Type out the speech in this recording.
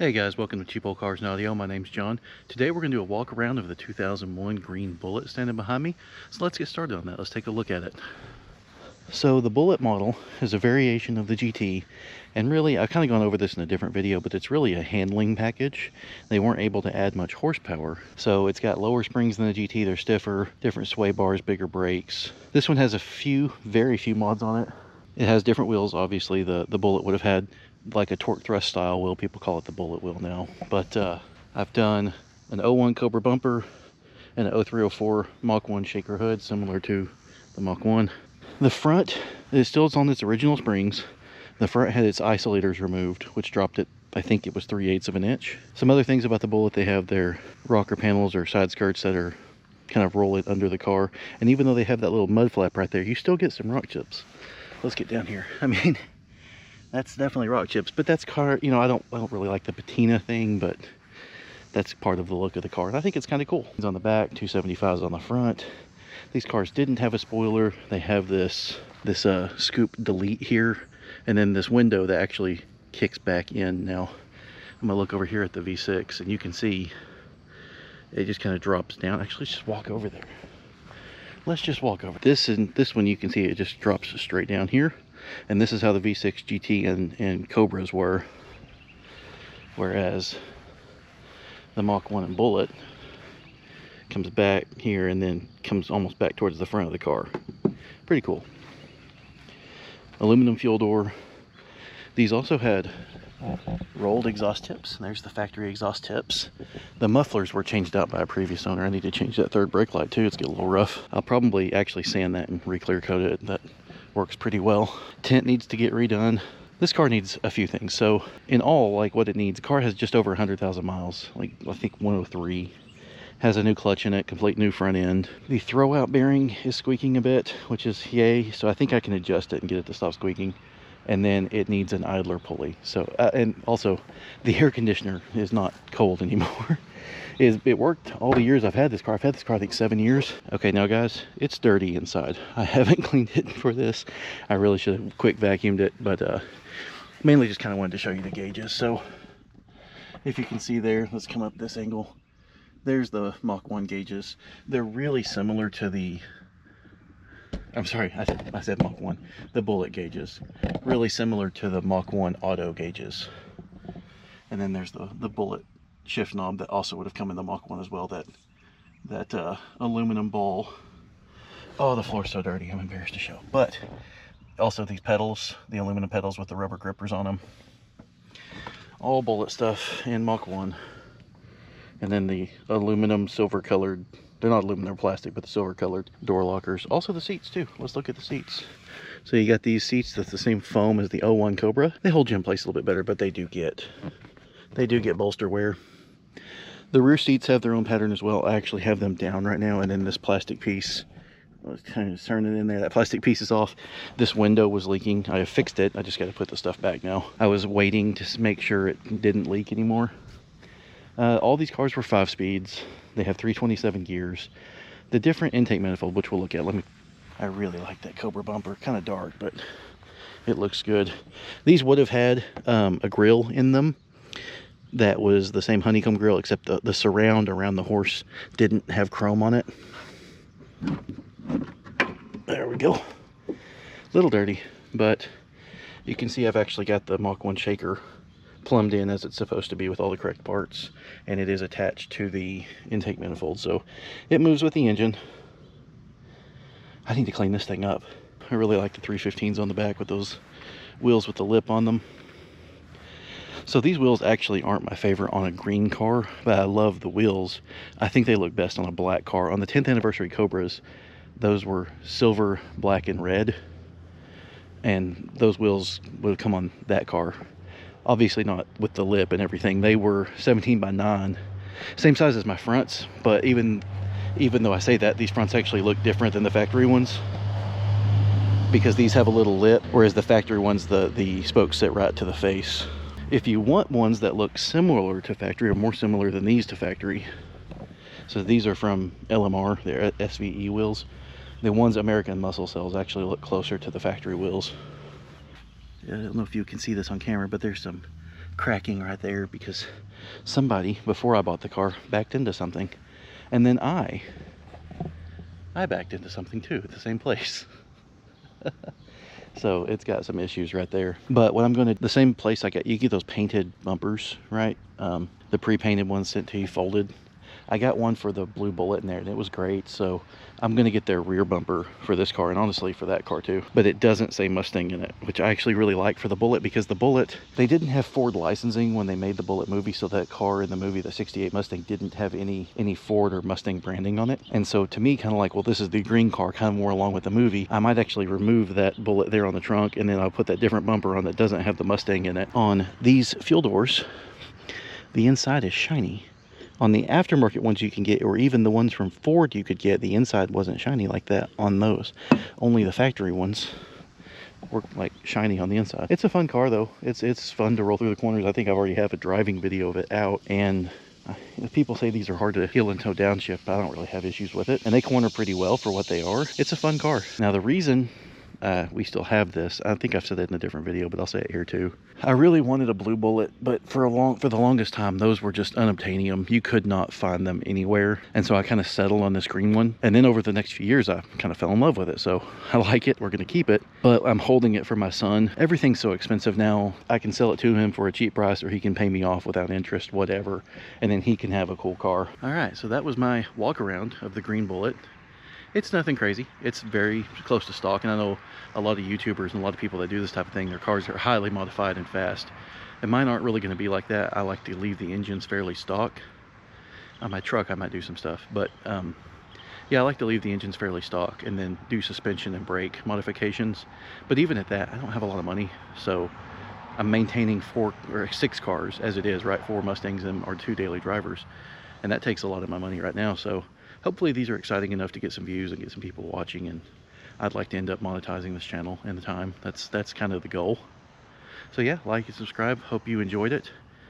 Hey guys, welcome to Cheap Old Cars and Audio. My name's John. Today we're going to do a walk around of the 2001 green Bullitt standing behind me. So let's get started on that. Let's take a look at it. So the Bullitt model is a variation of the GT, and really I've kind of gone over this in a different video, but it's really a handling package. They weren't able to add much horsepower, so it's got lower springs than the GT. They're stiffer, different sway bars, bigger brakes. This one has very few mods on it. It has different wheels. Obviously the Bullitt would have had like a torque thrust style wheel. People call it the Bullitt wheel now, but I've done an 01 Cobra bumper and an 0304 Mach 1 shaker hood, similar to the Mach 1. The front is still on its original springs. The front had its isolators removed, which dropped it, I think it was 3/8 of an inch. Some other things about the Bullitt: they have their rocker panels or side skirts that are kind of roll it under the car, and even though they have that little mud flap right there, you still get some rock chips. Let's get down here. I mean, that's definitely rock chips, but that's car, you know, I don't really like the patina thing, but that's part of the look of the car, and I think it's kind of cool. It's on the back, 275s on the front. These cars didn't have a spoiler. They have this scoop delete here, and then this window that actually kicks back in. Now I'm gonna look over here at the V6, and you can see it just kind of drops down. Actually, let's just walk over there. Let's just walk over. This one, you can see it just drops straight down here, and this is how the V6 GT and Cobras were, whereas the Mach 1 and Bullitt comes back here and then comes almost back towards the front of the car. Pretty cool. Aluminum fuel door. These also had rolled exhaust tips. There's the factory exhaust tips. The mufflers were changed out by a previous owner. I need to change that third brake light too. It's getting a little rough. I'll probably actually sand that and re-clear coat it. That works pretty well. Tint needs to get redone. This car needs a few things. So in all, like what it needs, the car has just over 100,000 miles. Like I think 103. Has a new clutch in it, complete new front end. The throwout bearing is squeaking a bit, which is yay. So I think I can adjust it and get it to stop squeaking. And then it needs an idler pulley. So and also the air conditioner is not cold anymore. It worked all the years I've had this car. I've had this car I think 7 years. Okay, now guys, it's dirty inside. I haven't cleaned it for this. I really should have quick vacuumed it, but mainly just kind of wanted to show you the gauges. So if you can see there, let's come up this angle. There's the Mach 1 gauges. They're really similar to the, I'm sorry, I said Mach 1. The Bullitt gauges. Really similar to the Mach 1 auto gauges. And then there's the Bullitt shift knob that also would have come in the Mach 1 as well. That aluminum ball. Oh, the floor's so dirty, I'm embarrassed to show. But also these pedals, the aluminum pedals with the rubber grippers on them. All Bullitt stuff in Mach 1. And then the aluminum silver colored, they're not aluminum, they're plastic, but the silver colored door lockers. Also the seats too. Let's look at the seats. So you got these seats that's the same foam as the 01 Cobra. They hold you in place a little bit better, but they do get bolster wear. The rear seats have their own pattern as well. I actually have them down right now, and then this plastic piece, let's kind of turn it in there. That plastic piece is off. This window was leaking. I have fixed it. I just got to put the stuff back now. I was waiting to make sure it didn't leak anymore. All these cars were 5 speeds. They have 327 gears. The different intake manifold, which we'll look at. I really like that Cobra bumper. Kind of dark, but it looks good. These would have had a grill in them that was the same honeycomb grill, except the surround around the horse didn't have chrome on it. There we go. A little dirty, but you can see I've actually got the Mach 1 shaker plumbed in as it's supposed to be with all the correct parts, and it is attached to the intake manifold, so it moves with the engine. I need to clean this thing up. I really like the 315s on the back with those wheels with the lip on them. So these wheels actually aren't my favorite on a green car, but I love the wheels. I think they look best on a black car. On the 10th anniversary Cobras, those were silver, black, and red, and those wheels would come on that car. Obviously not with the lip and everything. They were 17 by 9, same size as my fronts, but even though I say that, these fronts actually look different than the factory ones, because these have a little lip, whereas the factory ones, the spokes sit right to the face. If you want ones that look similar to factory, or more similar than these to factory, so these are from LMR, they're SVE wheels. The ones American Muscle sells actually look closer to the factory wheels. I don't know if you can see this on camera, but there's some cracking right there because somebody, before I bought the car, backed into something. And then I backed into something too at the same place. So it's got some issues right there. But what I'm going to, the same place I got, you get those painted bumpers, right? The pre-painted ones sent to you folded. I got one for the blue Bullitt in there and it was great. So I'm going to get their rear bumper for this car and honestly for that car too. But it doesn't say Mustang in it, which I actually really like for the Bullitt, because the Bullitt, they didn't have Ford licensing when they made the Bullitt movie. So that car in the movie, the 68 Mustang, didn't have any Ford or Mustang branding on it. And so to me, kind of like, well, this is the green car, kind of more along with the movie. I might actually remove that Bullitt there on the trunk and then I'll put that different bumper on that doesn't have the Mustang in it. On these fuel doors, the inside is shiny. On the aftermarket ones you can get, or even the ones from Ford you could get, the inside wasn't shiny like that on those. Only the factory ones were like shiny on the inside. It's a fun car though. It's fun to roll through the corners. I think I've already have a driving video of it out, and people say these are hard to heel and toe downshift, but I don't really have issues with it. And they corner pretty well for what they are. It's a fun car. Now the reason we still have this, I think I've said that in a different video, but I'll say it here too. I really wanted a blue Bullitt, but for the longest time, those were just unobtainium. You could not find them anywhere. And so I kind of settled on this green one. And then over the next few years, I kind of fell in love with it. So I like it. We're going to keep it, but I'm holding it for my son. Everything's so expensive now. I can sell it to him for a cheap price, or he can pay me off without interest, whatever. And then he can have a cool car. All right. So that was my walk around of the green Bullitt. It's nothing crazy. It's very close to stock, and I know a lot of YouTubers and a lot of people that do this type of thing, their cars are highly modified and fast, and mine aren't really going to be like that. I like to leave the engines fairly stock. On my truck I might do some stuff, but yeah, I like to leave the engines fairly stock and then do suspension and brake modifications. But even at that, I don't have a lot of money, so I'm maintaining 4 or 6 cars as it is, right? 4 Mustangs and our 2 daily drivers, and that takes a lot of my money right now. So hopefully these are exciting enough to get some views and get some people watching, and I'd like to end up monetizing this channel in the time. That's kind of the goal. So yeah, like and subscribe. Hope you enjoyed it.